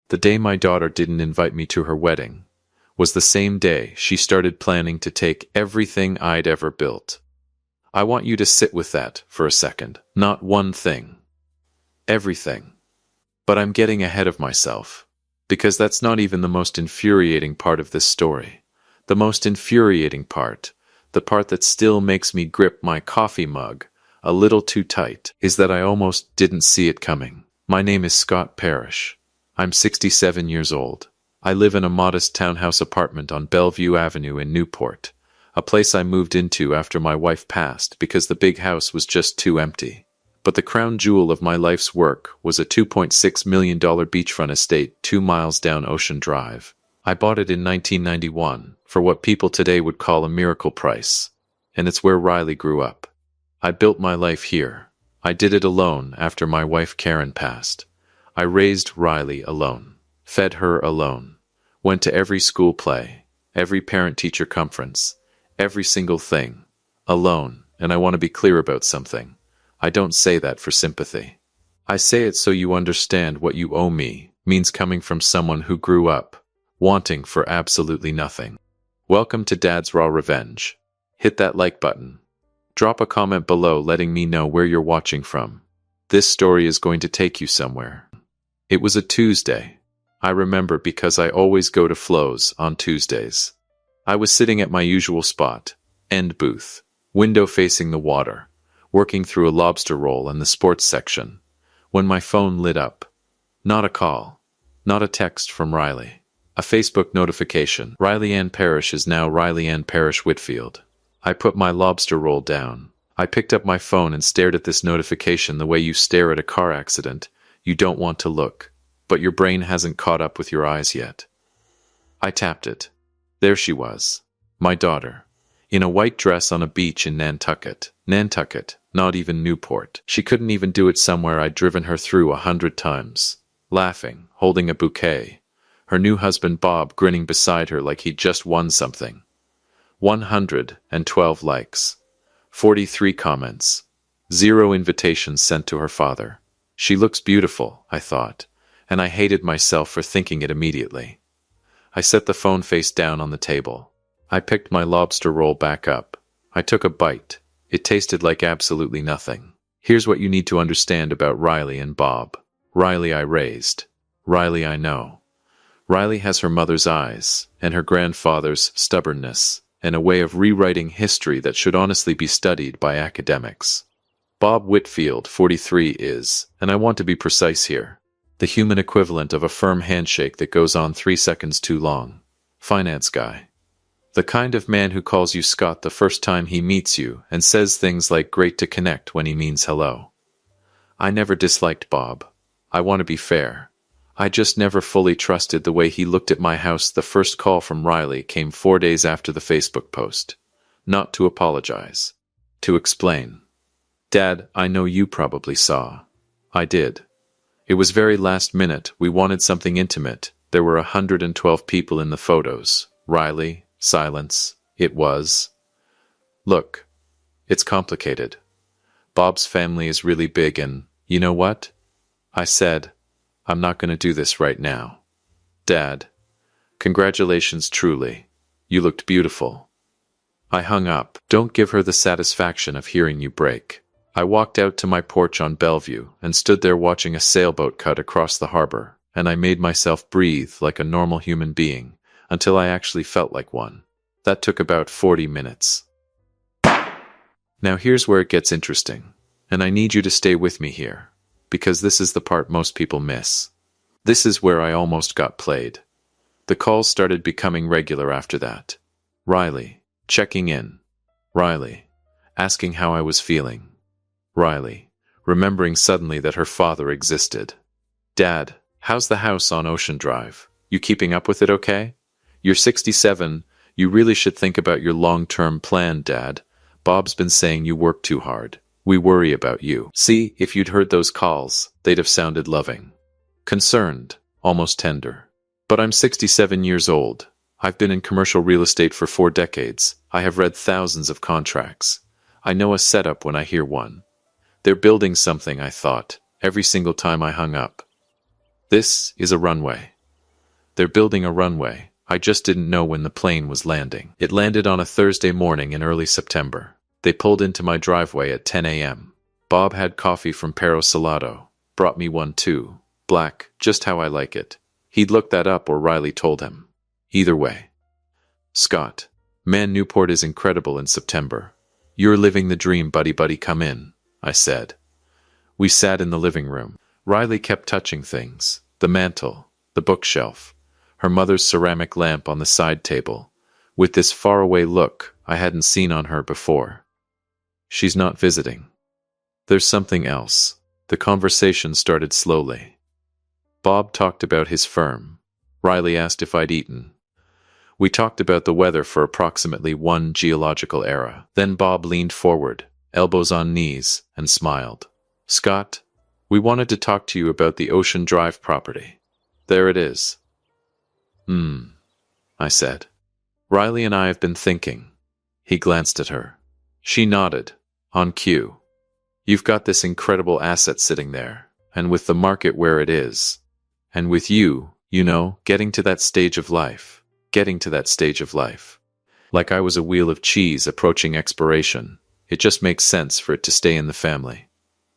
The day my daughter didn't invite me to her wedding was the same day she started planning to take everything I'd ever built. I want you to sit with that for a second. Not one thing. Everything. But I'm getting ahead of myself, because that's not even the most infuriating part of this story. The most infuriating part, the part that still makes me grip my coffee mug a little too tight, is that I almost didn't see it coming. My name is Scott Parrish. I'm 67 years old. I live in a modest townhouse apartment on Bellevue Avenue in Newport, a place I moved into after my wife passed because the big house was just too empty. But the crown jewel of my life's work was a $2.6 million beachfront estate 2 miles down Ocean Drive. I bought it in 1991 for what people today would call a miracle price, and it's where Riley grew up. I built my life here. I did it alone after my wife Karen passed. I raised Riley alone, fed her alone, went to every school play, every parent-teacher conference, every single thing, alone. And I want to be clear about something. I don't say that for sympathy. I say it so you understand what you owe me means coming from someone who grew up wanting for absolutely nothing. Welcome to Dad's Raw Revenge. Hit that like button. Drop a comment below letting me know where you're watching from. This story is going to take you somewhere. It was a Tuesday. I remember because I always go to Flo's on Tuesdays. I was sitting at my usual spot, end booth, window facing the water, working through a lobster roll in the sports section, when my phone lit up. Not a call, not a text from Riley. A Facebook notification. Riley Ann Parrish is now Riley Ann Parrish Whitfield. I put my lobster roll down. I picked up my phone and stared at this notification the way you stare at a car accident. You don't want to look, but your brain hasn't caught up with your eyes yet. I tapped it. There she was, my daughter, in a white dress on a beach in Nantucket. Nantucket, not even Newport. She couldn't even do it somewhere I'd driven her through 100 times. Laughing, holding a bouquet. Her new husband Bob grinning beside her like he'd just won something. 112 likes. 43 comments. 0 invitations sent to her father. She looks beautiful, I thought, and I hated myself for thinking it immediately. I set the phone face down on the table. I picked my lobster roll back up. I took a bite. It tasted like absolutely nothing. Here's what you need to understand about Riley and Bob. Riley I raised. Riley I know. Riley has her mother's eyes, and her grandfather's stubbornness, and a way of rewriting history that should honestly be studied by academics. Bob Whitfield, 43, is, and I want to be precise here, the human equivalent of a firm handshake that goes on 3 seconds too long. Finance guy. The kind of man who calls you Scott the first time he meets you and says things like great to connect when he means hello. I never disliked Bob. I want to be fair. I just never fully trusted the way he looked at my house. The first call from Riley came 4 days after the Facebook post. Not to apologize. To explain. Dad, I know you probably saw. I did. It was very last minute. We wanted something intimate. There were 112 people in the photos. Riley, silence. It was. Look. It's complicated. Bob's family is really big and, you know what? I said, I'm not going to do this right now. Dad, congratulations truly. You looked beautiful. I hung up. Don't give her the satisfaction of hearing you break. I walked out to my porch on Bellevue and stood there watching a sailboat cut across the harbor, and I made myself breathe like a normal human being until I actually felt like one. That took about 40 minutes. Now here's where it gets interesting, and I need you to stay with me here, because this is the part most people miss. This is where I almost got played. The calls started becoming regular after that. Riley, checking in. Riley, asking how I was feeling. Riley, remembering suddenly that her father existed. Dad, how's the house on Ocean Drive? You keeping up with it okay? You're 67. You really should think about your long-term plan, Dad. Bob's been saying you work too hard. We worry about you. See, if you'd heard those calls, they'd have sounded loving. Concerned, almost tender. But I'm 67 years old. I've been in commercial real estate for 4 decades. I have read thousands of contracts. I know a setup when I hear one. They're building something, I thought, every single time I hung up. This is a runway. They're building a runway. I just didn't know when the plane was landing. It landed on a Thursday morning in early September. They pulled into my driveway at 10 a.m. Bob had coffee from Perro Salado. Brought me one too. Black, just how I like it. He'd looked that up, or Riley told him. Either way. Scott. Man, Newport is incredible in September. You're living the dream, buddy. Come in, I said. We sat in the living room. Riley kept touching things. The mantel, the bookshelf, her mother's ceramic lamp on the side table, with this faraway look I hadn't seen on her before. She's not visiting. There's something else. The conversation started slowly. Bob talked about his firm. Riley asked if I'd eaten. We talked about the weather for approximately one geological era. Then Bob leaned forward, elbows on knees, and smiled. Scott, we wanted to talk to you about the Ocean Drive property. There it is. I said. Riley and I have been thinking. He glanced at her. She nodded. On cue. You've got this incredible asset sitting there, and with the market where it is, and with you, getting to that stage of life. Like I was a wheel of cheese approaching expiration. It just makes sense for it to stay in the family.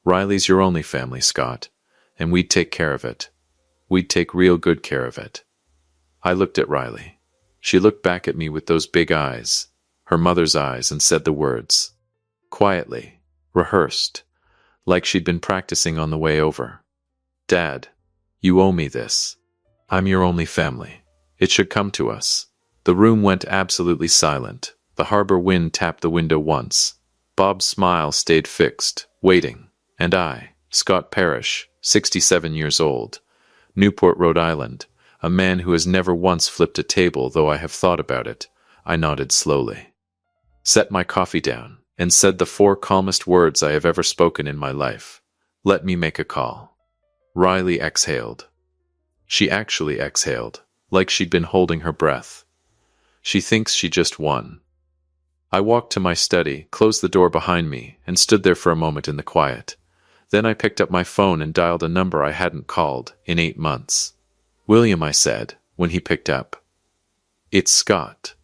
Riley's your only family, Scott, and we'd take care of it. We'd take real good care of it. I looked at Riley. She looked back at me with those big eyes, her mother's eyes, and said the words. Quietly, rehearsed, like she'd been practicing on the way over. Dad, you owe me this. I'm your only family. It should come to us. The room went absolutely silent. The harbor wind tapped the window once. Bob's smile stayed fixed, waiting. And I, Scott Parrish, 67 years old, Newport, Rhode Island, a man who has never once flipped a table, though I have thought about it, I nodded slowly. Set my coffee down, and said the 4 calmest words I have ever spoken in my life. Let me make a call. Riley exhaled. She actually exhaled, like she'd been holding her breath. She thinks she just won. I walked to my study, closed the door behind me, and stood there for a moment in the quiet. Then I picked up my phone and dialed a number I hadn't called in 8 months. William, I said, when he picked up. It's Scott.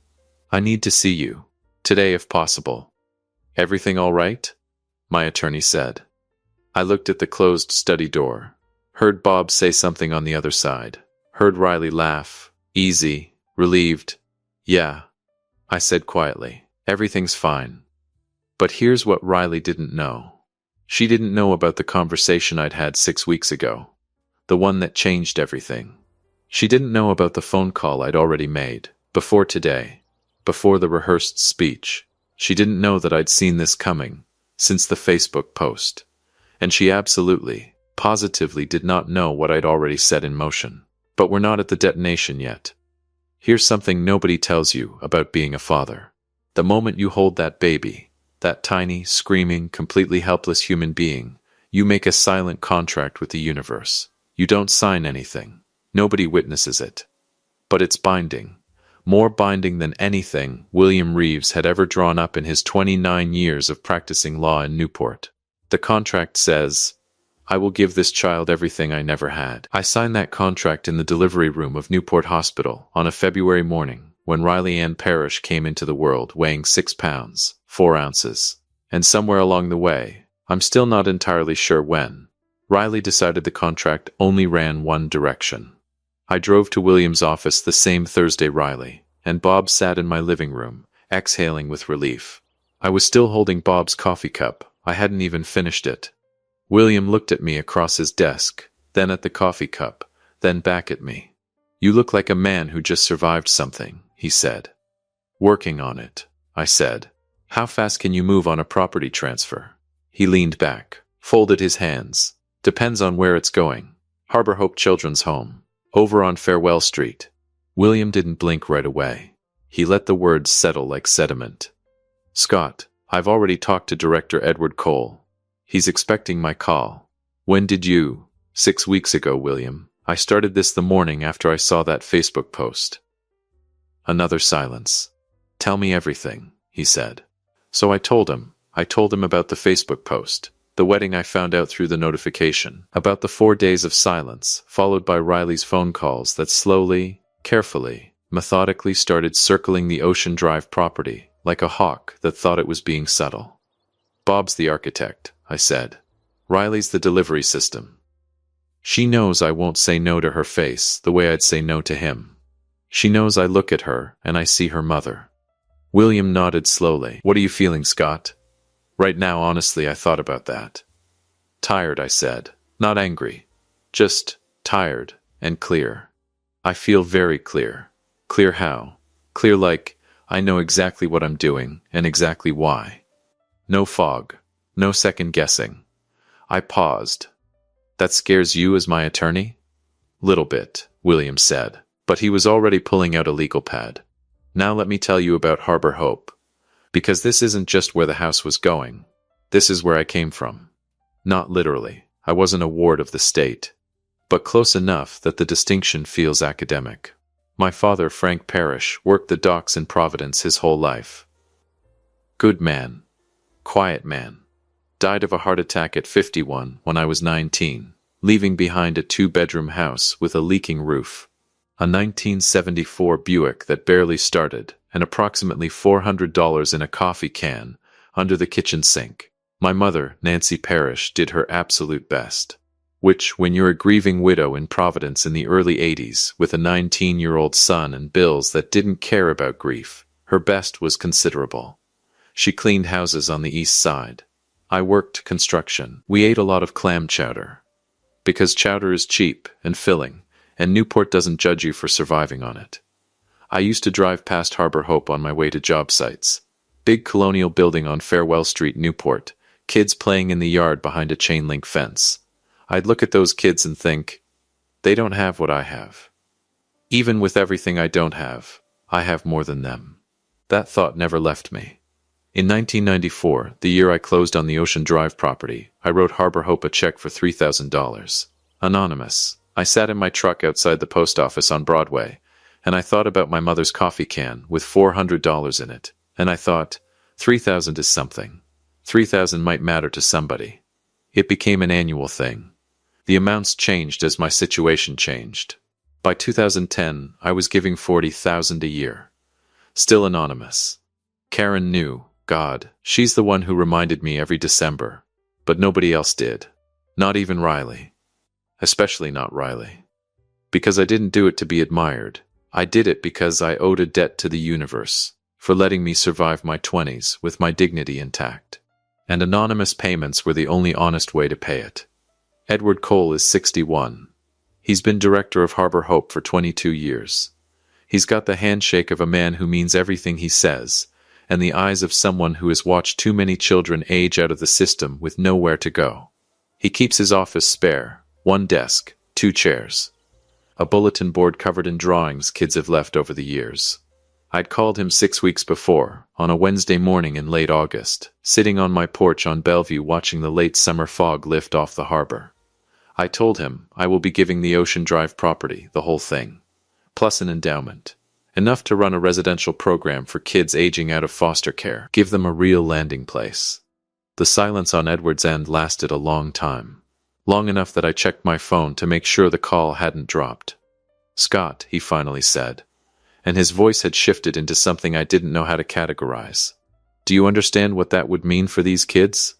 I need to see you. Today, if possible. Everything all right? My attorney said. I looked at the closed study door. Heard Bob say something on the other side. Heard Riley laugh, easy, relieved. Yeah, I said quietly. Everything's fine. But here's what Riley didn't know. She didn't know about the conversation I'd had 6 weeks ago. The one that changed everything. She didn't know about the phone call I'd already made, before today, before the rehearsed speech. She didn't know that I'd seen this coming, since the Facebook post. And she absolutely, positively did not know what I'd already set in motion. But we're not at the detonation yet. Here's something nobody tells you about being a father. The moment you hold that baby, that tiny, screaming, completely helpless human being, you make a silent contract with the universe. You don't sign anything. Nobody witnesses it. But it's binding. More binding than anything William Reeves had ever drawn up in his 29 years of practicing law in Newport. The contract says, I will give this child everything I never had. I signed that contract in the delivery room of Newport Hospital on a February morning when Riley Ann Parrish came into the world weighing 6 pounds, 4 ounces. And somewhere along the way, I'm still not entirely sure when, Riley decided the contract only ran one direction. I drove to William's office the same Thursday, Riley, and Bob sat in my living room, exhaling with relief. I was still holding Bob's coffee cup. I hadn't even finished it. William looked at me across his desk, then at the coffee cup, then back at me. You look like a man who just survived something, he said. Working on it, I said. How fast can you move on a property transfer? He leaned back, folded his hands. Depends on where it's going. Harbor Hope Children's Home. Over on Farewell Street. William didn't blink right away. He let the words settle like sediment. Scott, I've already talked to Director Edward Cole. He's expecting my call. When did you? 6 weeks ago, William. I started this the morning after I saw that Facebook post. Another silence. Tell me everything, he said. So I told him. I told him about the Facebook post, the wedding I found out through the notification, about the 4 days of silence, followed by Riley's phone calls that slowly, carefully, methodically started circling the Ocean Drive property, like a hawk that thought it was being subtle. Bob's the architect, I said. Riley's the delivery system. She knows I won't say no to her face the way I'd say no to him. She knows I look at her and I see her mother. William nodded slowly. What are you feeling, Scott? Right now, honestly, I thought about that. Tired, I said. Not angry. Just tired and clear. I feel very clear. Clear how? Clear like I know exactly what I'm doing and exactly why. No fog. No second guessing. I paused. That scares you as my attorney? Little bit, William said, but he was already pulling out a legal pad. Now let me tell you about Harbor Hope. Because this isn't just where the house was going. This is where I came from. Not literally. I wasn't a ward of the state. But close enough that the distinction feels academic. My father, Frank Parrish, worked the docks in Providence his whole life. Good man. Quiet man. Died of a heart attack at 51 when I was 19, leaving behind a 2-bedroom house with a leaking roof, a 1974 Buick that barely started, and approximately $400 in a coffee can under the kitchen sink. My mother, Nancy Parrish, did her absolute best. Which, when you're a grieving widow in Providence in the early 80s, with a 19-year-old son and bills that didn't care about grief, her best was considerable. She cleaned houses on the east side. I worked construction. We ate a lot of clam chowder. Because chowder is cheap and filling, and Newport doesn't judge you for surviving on it. I used to drive past Harbor Hope on my way to job sites. Big colonial building on Farewell Street, Newport. Kids playing in the yard behind a chain-link fence. I'd look at those kids and think, they don't have what I have. Even with everything I don't have, I have more than them. That thought never left me. In 1994, the year I closed on the Ocean Drive property, I wrote Harbor Hope a check for $3,000. Anonymous. I sat in my truck outside the post office on Broadway, and I thought about my mother's coffee can with $400 in it, and I thought, 3,000 is something. 3,000 might matter to somebody. It became an annual thing. The amounts changed as my situation changed. By 2010, I was giving $40,000 a year. Still anonymous. Karen knew. God, she's the one who reminded me every December. But nobody else did. Not even Riley. Especially not Riley. Because I didn't do it to be admired. I did it because I owed a debt to the universe for letting me survive my 20s with my dignity intact. And anonymous payments were the only honest way to pay it. Edward Cole is 61. He's been director of Harbor Hope for 22 years. He's got the handshake of a man who means everything he says, and the eyes of someone who has watched too many children age out of the system with nowhere to go. He keeps his office spare, 1 desk, 2 chairs. A bulletin board covered in drawings kids have left over the years. I'd called him 6 weeks before, on a Wednesday morning in late August, sitting on my porch on Bellevue watching the late summer fog lift off the harbor. I told him I will be giving the Ocean Drive property, the whole thing, plus an endowment. Enough to run a residential program for kids aging out of foster care. Give them a real landing place. The silence on Edward's end lasted a long time. Long enough that I checked my phone to make sure the call hadn't dropped. Scott, he finally said, and his voice had shifted into something I didn't know how to categorize. Do you understand what that would mean for these kids?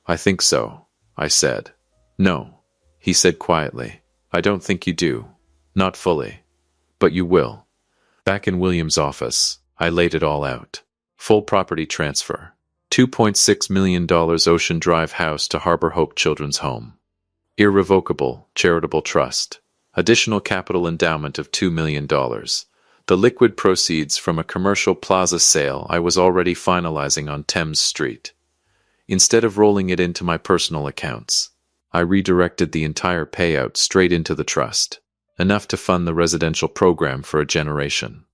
I think so, I said. No, he said quietly. I don't think you do. Not fully. But you will. Back in William's office, I laid it all out. Full property transfer. $2.6 million Ocean Drive house to Harbor Hope Children's Home. Irrevocable charitable trust. Additional capital endowment of $2 million. The liquid proceeds from a commercial plaza sale I was already finalizing on Thames Street. Instead of rolling it into my personal accounts, I redirected the entire payout straight into the trust. Enough to fund the residential program for a generation.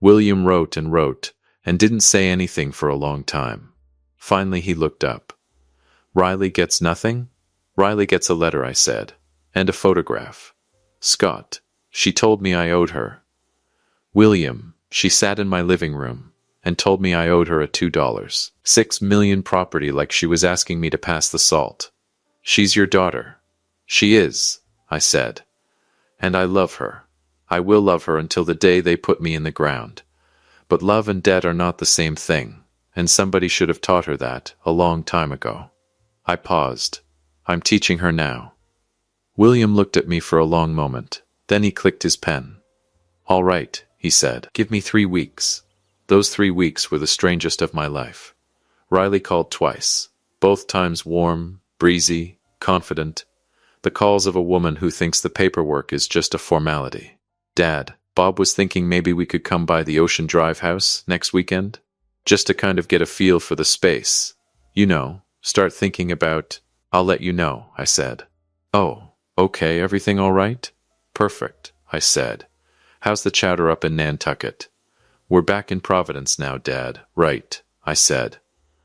William wrote and didn't say anything for a long time. Finally he looked up. Riley gets nothing? Riley gets a letter, I said, and a photograph. Scott, she told me I owed her. William, she sat in my living room and told me I owed her a $2.6 million property like she was asking me to pass the salt. She's your daughter. She is, I said. And I love her. I will love her until the day they put me in the ground. But love and debt are not the same thing, and somebody should have taught her that a long time ago. I paused. I'm teaching her now. William looked at me for a long moment. Then he clicked his pen. All right, he said. Give me 3 weeks. Those 3 weeks were the strangest of my life. Riley called twice, both times warm, breezy, confident. The calls of a woman who thinks the paperwork is just a formality. Dad, Bob was thinking maybe we could come by the Ocean Drive house next weekend, just to kind of get a feel for the space. You know, start thinking about... I'll let you know, I said. Oh, okay, everything all right? Perfect, I said. How's the chowder up in Nantucket? We're back in Providence now, Dad. Right, I said.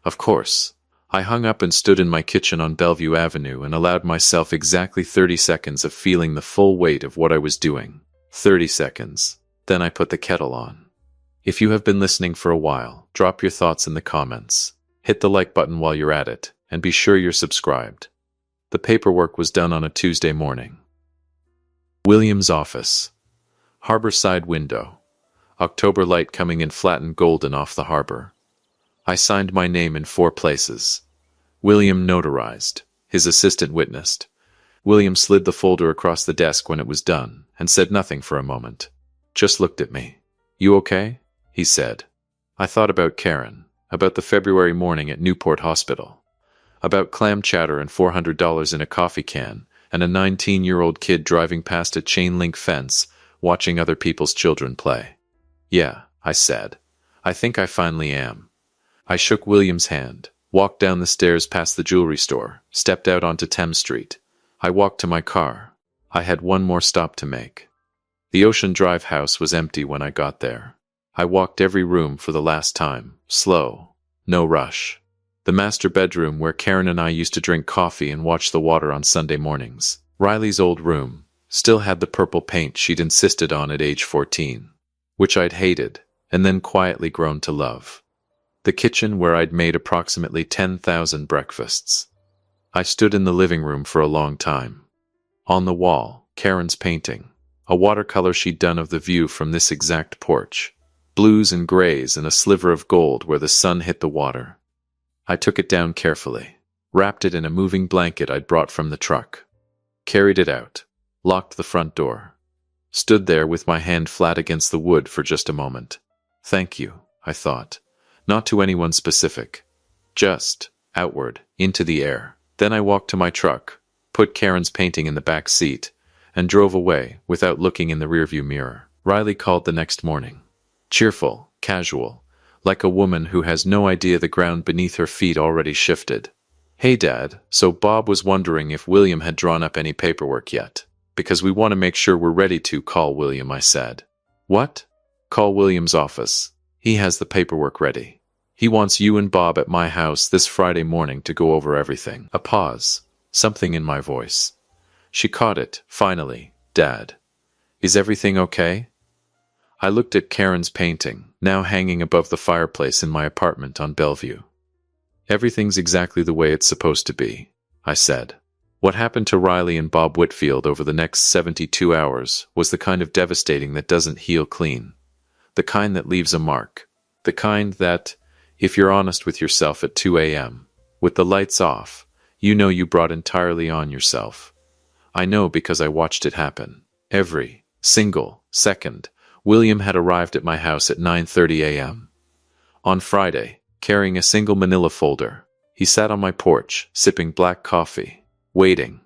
Of course. I hung up and stood in my kitchen on Bellevue Avenue and allowed myself exactly 30 seconds of feeling the full weight of what I was doing. 30 seconds. Then I put the kettle on. If you have been listening for a while, drop your thoughts in the comments. Hit the like button while you're at it, and be sure you're subscribed. The paperwork was done on a Tuesday morning. William's office. Harbor side window. October light coming in flat and golden off the harbor. I signed my name in 4 places. William notarized. His assistant witnessed. William slid the folder across the desk when it was done, and said nothing for a moment. Just looked at me. You okay? He said. I thought about Karen, about the February morning at Newport Hospital, about clam chowder and $400 in a coffee can, and a 19-year-old kid driving past a chain-link fence, watching other people's children play. Yeah, I said. I think I finally am. I shook William's hand, walked down the stairs past the jewelry store, stepped out onto Thames Street. I walked to my car. I had one more stop to make. The Ocean Drive house was empty when I got there. I walked every room for the last time, slow, no rush. The master bedroom where Karen and I used to drink coffee and watch the water on Sunday mornings. Riley's old room still had the purple paint she'd insisted on at age 14, which I'd hated and then quietly grown to love. The kitchen where I'd made approximately 10,000 breakfasts. I stood in the living room for a long time. On the wall, Karen's painting, a watercolor she'd done of the view from this exact porch, blues and grays and a sliver of gold where the sun hit the water. I took it down carefully, wrapped it in a moving blanket I'd brought from the truck, carried it out, locked the front door, stood there with my hand flat against the wood for just a moment. Thank you, I thought, not to anyone specific, just outward, into the air. Then I walked to my truck, put Karen's painting in the back seat, and drove away without looking in the rearview mirror. Riley called the next morning. Cheerful, casual, like a woman who has no idea the ground beneath her feet already shifted. Hey Dad, so Bob was wondering if William had drawn up any paperwork yet. Because we want to make sure we're ready to call William, I said. What? Call William's office. He has the paperwork ready. He wants you and Bob at my house this Friday morning to go over everything. A pause. Something in my voice. She caught it, finally. Dad. Is everything okay? I looked at Karen's painting, now hanging above the fireplace in my apartment on Bellevue. Everything's exactly the way it's supposed to be, I said. What happened to Riley and Bob Whitfield over the next 72 hours was the kind of devastating that doesn't heal clean. The kind that leaves a mark. The kind that, if you're honest with yourself at 2 a.m., with the lights off, you know you brought entirely on yourself. I know because I watched it happen. Every single second. William had arrived at my house at 9:30 a.m. On Friday, carrying a single manila folder. He sat on my porch, sipping black coffee, waiting.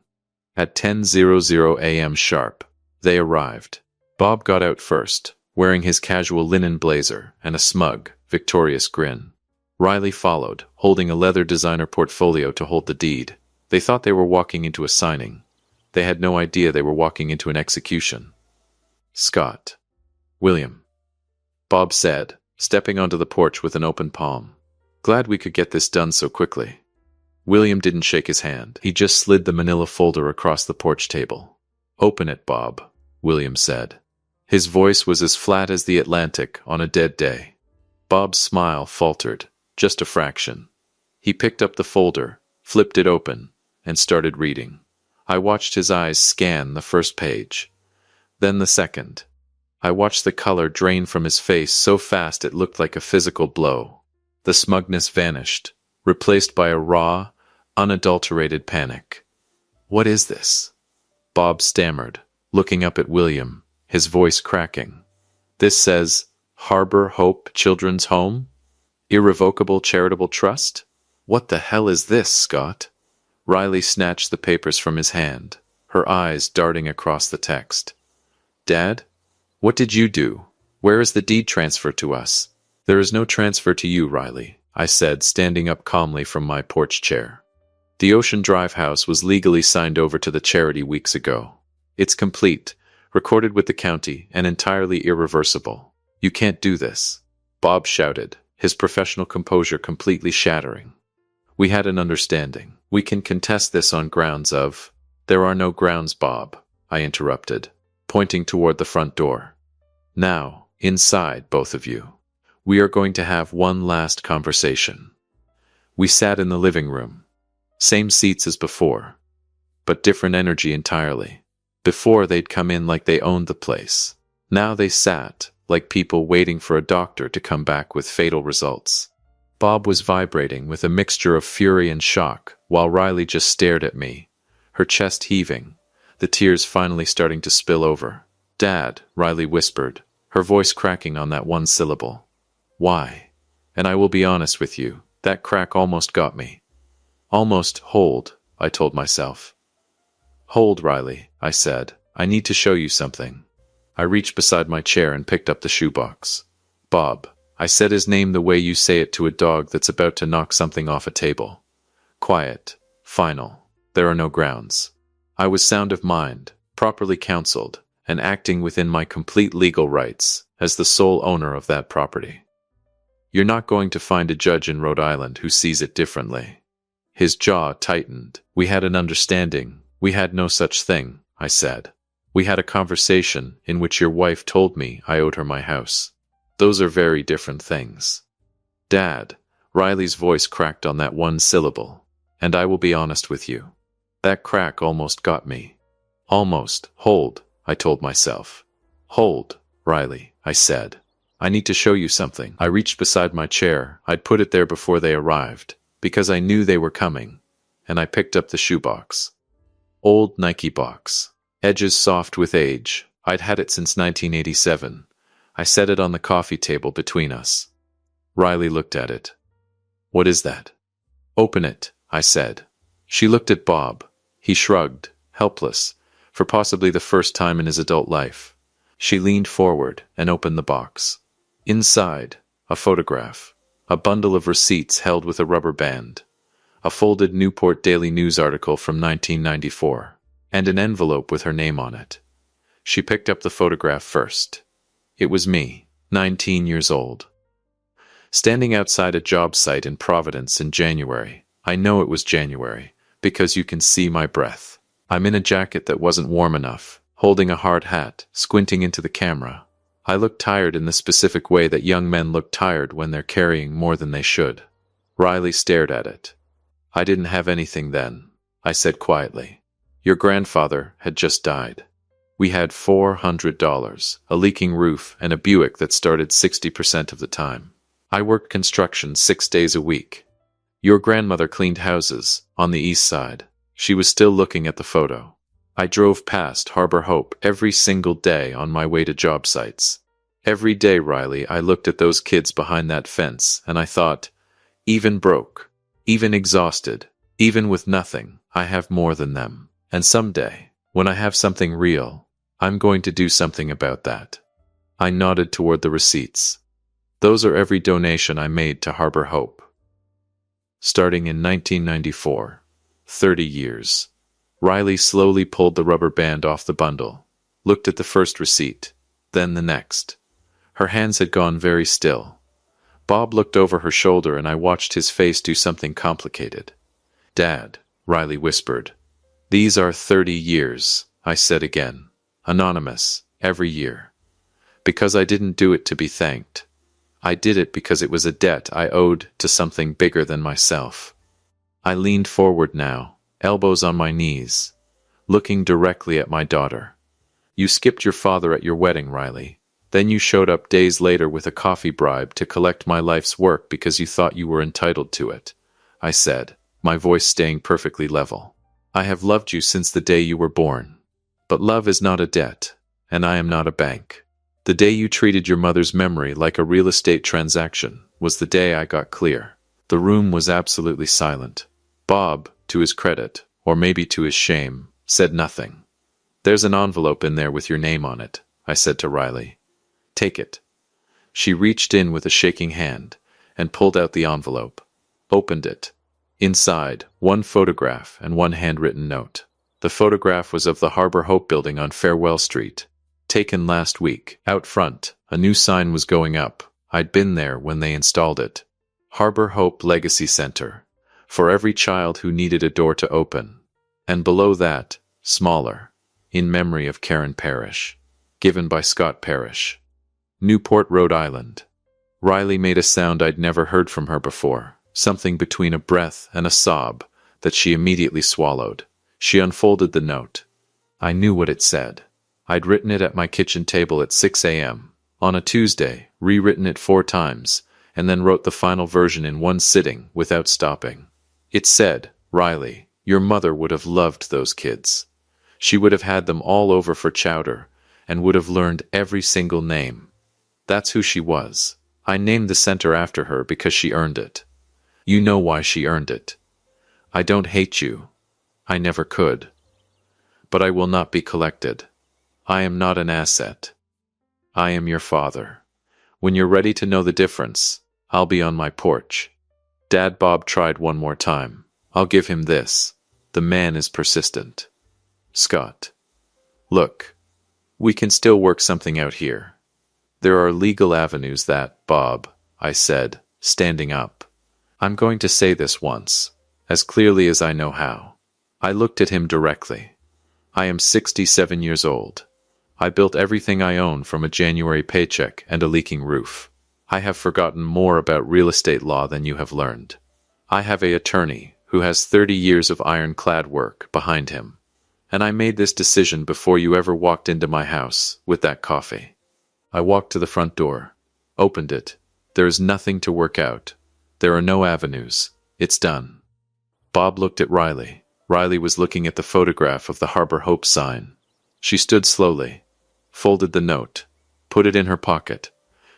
At 10:00 a.m. sharp, they arrived. Bob got out first, wearing his casual linen blazer and a smug, victorious grin. Riley followed, holding a leather designer portfolio to hold the deed. They thought they were walking into a signing. They had no idea they were walking into an execution. Scott. William. Bob said, stepping onto the porch with an open palm. Glad we could get this done so quickly. William didn't shake his hand. He just slid the manila folder across the porch table. Open it, Bob, William said. His voice was as flat as the Atlantic on a dead day. Bob's smile faltered, just a fraction. He picked up the folder, flipped it open, and started reading. I watched his eyes scan the first page, then the second, I watched the color drain from his face so fast it looked like a physical blow. The smugness vanished, replaced by a raw, unadulterated panic. "What is this?" Bob stammered, looking up at William, his voice cracking. "This says, Harbor Hope Children's Home? Irrevocable Charitable Trust? What the hell is this, Scott?" Riley snatched the papers from his hand, her eyes darting across the text. "Dad? What did you do? Where is the deed transfer to us?" "There is no transfer to you, Riley," I said, standing up calmly from my porch chair. "The Ocean Drive house was legally signed over to the charity weeks ago. It's complete, recorded with the county, and entirely irreversible. You can't do this," Bob shouted, his professional composure completely shattering. "We had an understanding. We can contest this on grounds of—" "There are no grounds, Bob," I interrupted, pointing toward the front door. "Now, inside, both of you. We are going to have one last conversation." We sat in the living room. Same seats as before, but different energy entirely. Before, they'd come in like they owned the place. Now they sat like people waiting for a doctor to come back with fatal results. Bob was vibrating with a mixture of fury and shock, while Riley just stared at me, her chest heaving, the tears finally starting to spill over. "Dad," Riley whispered, her voice cracking on that one syllable. "Why?" And I will be honest with you, that crack almost got me. "Almost, hold," I told myself. "Hold, Riley," I said. "I need to show you something." I reached beside my chair and picked up the shoebox. "Bob," I said his name the way you say it to a dog that's about to knock something off a table. Quiet, final, there are no grounds. I was sound of mind, properly counseled, and acting within my complete legal rights as the sole owner of that property. You're not going to find a judge in Rhode Island who sees it differently. His jaw tightened. "We had an understanding. We had no such thing," I said. "We had a conversation in which your wife told me I owed her my house. Those are very different things." "Dad," Riley's voice cracked on that one syllable, "and I will be honest with you. That crack almost got me." "Almost, hold," I told myself. "Hold, Riley," I said. "I need to show you something." I reached beside my chair. I'd put it there before they arrived, because I knew they were coming, and I picked up the shoebox. Old Nike box. Edges soft with age. I'd had it since 1987. I set it on the coffee table between us. Riley looked at it. "What is that?" "Open it," I said. She looked at Bob. He shrugged, helpless, for possibly the first time in his adult life. She leaned forward and opened the box. Inside, a photograph, a bundle of receipts held with a rubber band, a folded Newport Daily News article from 1994, and an envelope with her name on it. She picked up the photograph first. It was me, 19 years old. Standing outside a job site in Providence in January. I know it was January, because you can see my breath. I'm in a jacket that wasn't warm enough, holding a hard hat, squinting into the camera. I look tired in the specific way that young men look tired when they're carrying more than they should. Riley stared at it. "I didn't have anything then," I said quietly. "Your grandfather had just died. We had $400, a leaking roof, and a Buick that started 60% of the time. I worked construction 6 days a week. Your grandmother cleaned houses on the east side." She was still looking at the photo. "I drove past Harbor Hope every single day on my way to job sites. Every day, Riley, I looked at those kids behind that fence, and I thought, even broke, even exhausted, even with nothing, I have more than them. And someday, when I have something real, I'm going to do something about that." I nodded toward the receipts. "Those are every donation I made to Harbor Hope. Starting in 1994. 30 years. Riley slowly pulled the rubber band off the bundle, looked at the first receipt, then the next. Her hands had gone very still. Bob looked over her shoulder and I watched his face do something complicated. "Dad," Riley whispered. "These are 30 years, I said again. Anonymous, every year. Because I didn't do it to be thanked. I did it because it was a debt I owed to something bigger than myself." I leaned forward now, elbows on my knees, looking directly at my daughter. "You skipped your father at your wedding, Riley. Then you showed up days later with a coffee bribe to collect my life's work because you thought you were entitled to it, I said, my voice staying perfectly level. I have loved you since the day you were born. But love is not a debt, and I am not a bank. The day you treated your mother's memory like a real estate transaction was the day I got clear. The room was absolutely silent. Bob, to his credit, or maybe to his shame, said nothing. There's an envelope in there with your name on it, I said to Riley. Take it. She reached in with a shaking hand and pulled out the envelope, opened it. Inside, one photograph and one handwritten note. The photograph was of the Harbor Hope building on Farewell Street. Taken last week. Out front, a new sign was going up. I'd been there when they installed it. Harbor Hope Legacy Center. For every child who needed a door to open. And below that, smaller, in memory of Karen Parrish. Given by Scott Parrish. Newport, Rhode Island. Riley made a sound I'd never heard from her before, something between a breath and a sob that she immediately swallowed. She unfolded the note. I knew what it said. I'd written it at my kitchen table at 6 a.m. on a Tuesday, rewritten it 4 times, and then wrote the final version in one sitting without stopping. It said, Riley, your mother would have loved those kids. She would have had them all over for chowder and would have learned every single name. That's who she was. I named the center after her because she earned it. You know why she earned it. I don't hate you. I never could. But I will not be collected. I am not an asset. I am your father. When you're ready to know the difference, I'll be on my porch. Dad Bob tried one more time. I'll give him this. The man is persistent. Scott. Look, we can still work something out here. There are legal avenues that, Bob, I said, standing up. I'm going to say this once, as clearly as I know how. I looked at him directly. I am 67 years old. I built everything I own from a January paycheck and a leaking roof. I have forgotten more about real estate law than you have learned. I have an attorney who has 30 years of ironclad work behind him. And I made this decision before you ever walked into my house with that coffee. I walked to the front door, opened it. There is nothing to work out. There are no avenues. It's done. Bob looked at Riley. Riley was looking at the photograph of the Harbor Hope sign. She stood slowly, folded the note, put it in her pocket.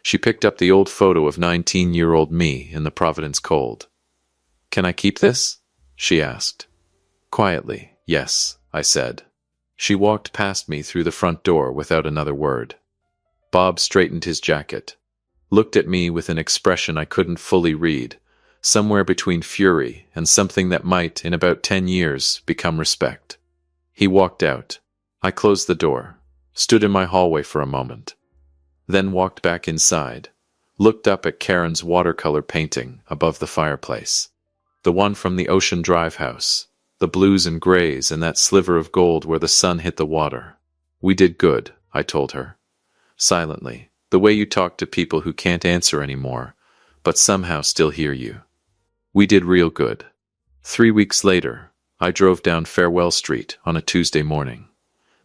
She picked up the old photo of 19-year-old me in the Providence cold. Can I keep this? She asked. Quietly, yes, I said. She walked past me through the front door without another word. Bob straightened his jacket, looked at me with an expression I couldn't fully read, somewhere between fury and something that might, in about 10 years, become respect. He walked out. I closed the door, stood in my hallway for a moment, then walked back inside, looked up at Karen's watercolor painting above the fireplace. The one from the Ocean Drive house, the blues and grays and that sliver of gold where the sun hit the water. We did good, I told her. Silently, the way you talk to people who can't answer anymore, but somehow still hear you. We did real good. 3 weeks later, I drove down Farewell Street on a Tuesday morning.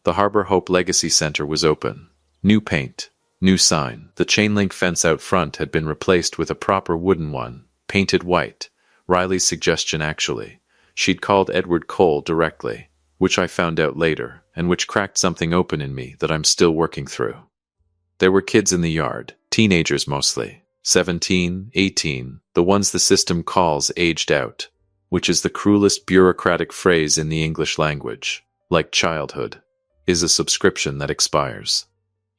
The Harbor Hope Legacy Center was open. New paint, new sign. The chain-link fence out front had been replaced with a proper wooden one, painted white. Riley's suggestion actually. She'd called Edward Cole directly, which I found out later, and which cracked something open in me that I'm still working through. There were kids in the yard, teenagers mostly, 17, 18, the ones the system calls aged out, which is the cruelest bureaucratic phrase in the English language, like childhood, is a subscription that expires.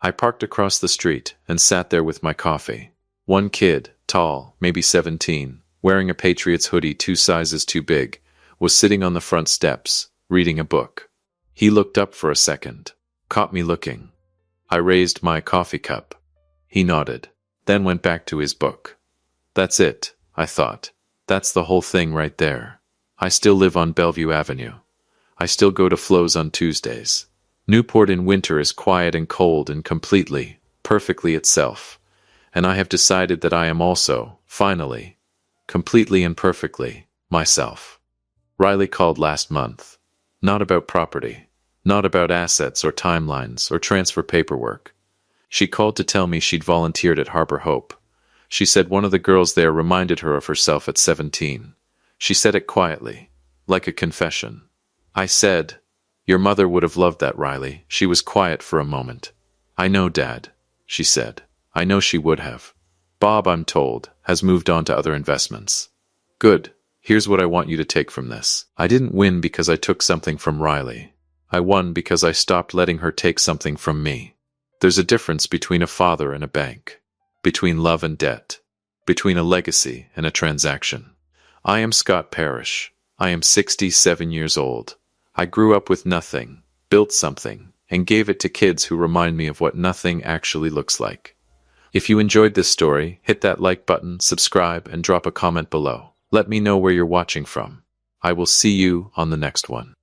I parked across the street and sat there with my coffee. One kid, tall, maybe 17, wearing a Patriots hoodie 2 sizes too big, was sitting on the front steps, reading a book. He looked up for a second, caught me looking. I raised my coffee cup. He nodded, then went back to his book. That's it, I thought. That's the whole thing right there. I still live on Bellevue Avenue. I still go to Flo's on Tuesdays. Newport in winter is quiet and cold and completely, perfectly itself. And I have decided that I am also, finally, completely and perfectly, myself. Riley called last month. Not about property. Not about assets or timelines or transfer paperwork. She called to tell me she'd volunteered at Harbor Hope. She said one of the girls there reminded her of herself at 17. She said it quietly, like a confession. I said, "Your mother would have loved that, Riley." She was quiet for a moment. "I know, Dad," she said. "I know she would have. Bob, I'm told, has moved on to other investments." Good. Here's what I want you to take from this. I didn't win because I took something from Riley. I won because I stopped letting her take something from me. There's a difference between a father and a bank, between love and debt, between a legacy and a transaction. I am Scott Parrish. I am 67 years old. I grew up with nothing, built something, and gave it to kids who remind me of what nothing actually looks like. If you enjoyed this story, hit that like button, subscribe, and drop a comment below. Let me know where you're watching from. I will see you on the next one.